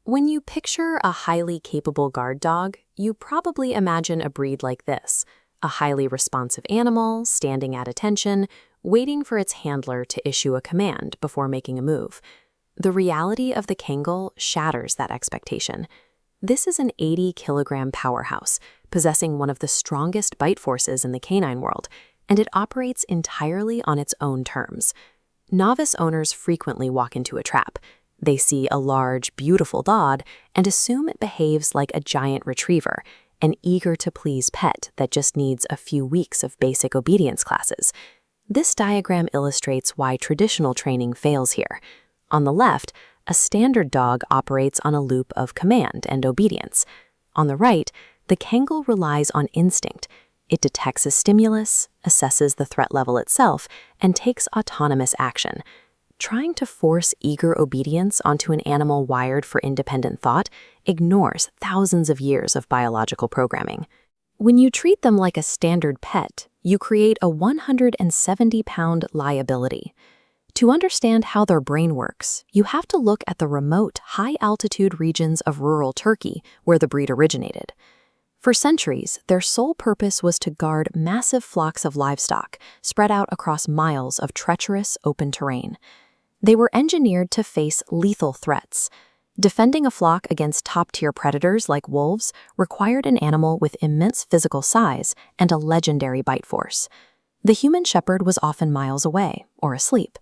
When you picture a highly capable guard dog, you probably imagine a breed like this, a highly responsive animal, standing at attention, waiting for its handler to issue a command before making a move. The reality of the Kangal shatters that expectation. This is an 80-kilogram powerhouse, possessing one of the strongest bite forces in the canine world, and it operates entirely on its own terms. Novice owners frequently walk into a trap. They see a large, beautiful dog and assume it behaves like a giant retriever, an eager-to-please pet that just needs a few weeks of basic obedience classes. This diagram illustrates why traditional training fails here. On the left, a standard dog operates on a loop of command and obedience. On the right, the Kangal relies on instinct. It detects a stimulus, assesses the threat level itself, and takes autonomous action. Trying to force eager obedience onto an animal wired for independent thought ignores thousands of years of biological programming. When you treat them like a standard pet, you create a 170-pound liability. To understand how their brain works, you have to look at the remote, high-altitude regions of rural Turkey where the breed originated. For centuries, their sole purpose was to guard massive flocks of livestock spread out across miles of treacherous, open terrain. They were engineered to face lethal threats. Defending a flock against top-tier predators like wolves required an animal with immense physical size and a legendary bite force. The human shepherd was often miles away or asleep.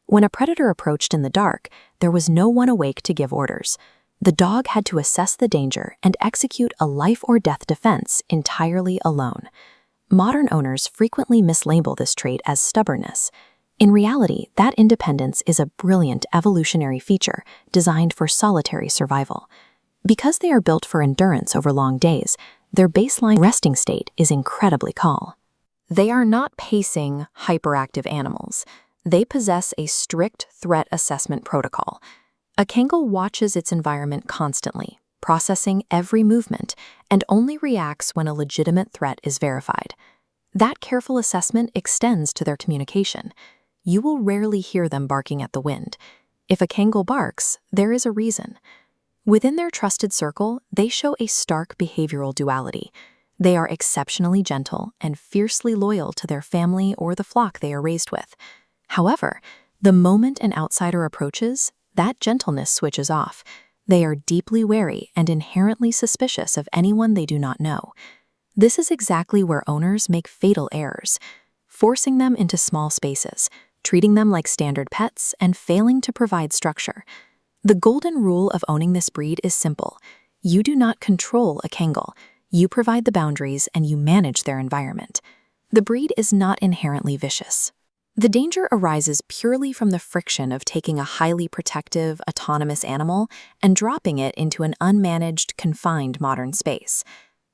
When a predator approached in the dark, there was no one awake to give orders. The dog had to assess the danger and execute a life-or-death defense entirely alone. Modern owners frequently mislabel this trait as stubbornness. In reality, that independence is a brilliant evolutionary feature designed for solitary survival. Because they are built for endurance over long days, their baseline resting state is incredibly calm. They are not pacing, hyperactive animals. They possess a strict threat assessment protocol. A Kangal watches its environment constantly, processing every movement, and only reacts when a legitimate threat is verified. That careful assessment extends to their communication. You will rarely hear them barking at the wind. If a Kangal barks, there is a reason. Within their trusted circle, they show a stark behavioral duality. They are exceptionally gentle and fiercely loyal to their family or the flock they are raised with. However, the moment an outsider approaches, that gentleness switches off. They are deeply wary and inherently suspicious of anyone they do not know. This is exactly where owners make fatal errors, forcing them into small spaces, treating them like standard pets, and failing to provide structure. The golden rule of owning this breed is simple. You do not control a Kangal. You provide the boundaries and you manage their environment. The breed is not inherently vicious. The danger arises purely from the friction of taking a highly protective, autonomous animal and dropping it into an unmanaged, confined modern space.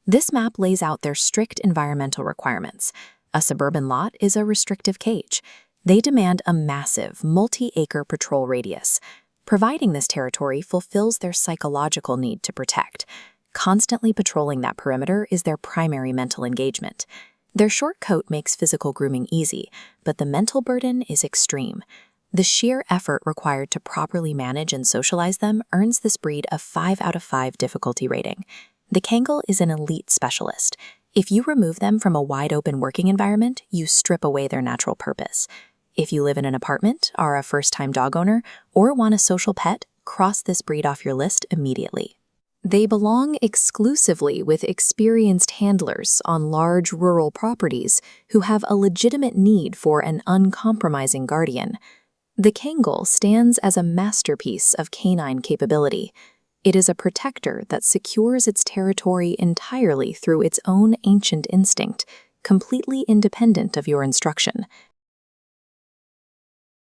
This map lays out their strict environmental requirements. A suburban lot is a restrictive cage. They demand a massive, multi-acre patrol radius. Providing this territory fulfills their psychological need to protect. Constantly patrolling that perimeter is their primary mental engagement. Their short coat makes physical grooming easy, but the mental burden is extreme. The sheer effort required to properly manage and socialize them earns this breed a 5 out of 5 difficulty rating. The Kangal is an elite specialist. If you remove them from a wide-open working environment, you strip away their natural purpose. If you live in an apartment, are a first-time dog owner, or want a social pet, cross this breed off your list immediately. They belong exclusively with experienced handlers on large rural properties who have a legitimate need for an uncompromising guardian. The Kangal stands as a masterpiece of canine capability. It is a protector that secures its territory entirely through its own ancient instinct, completely independent of your instruction.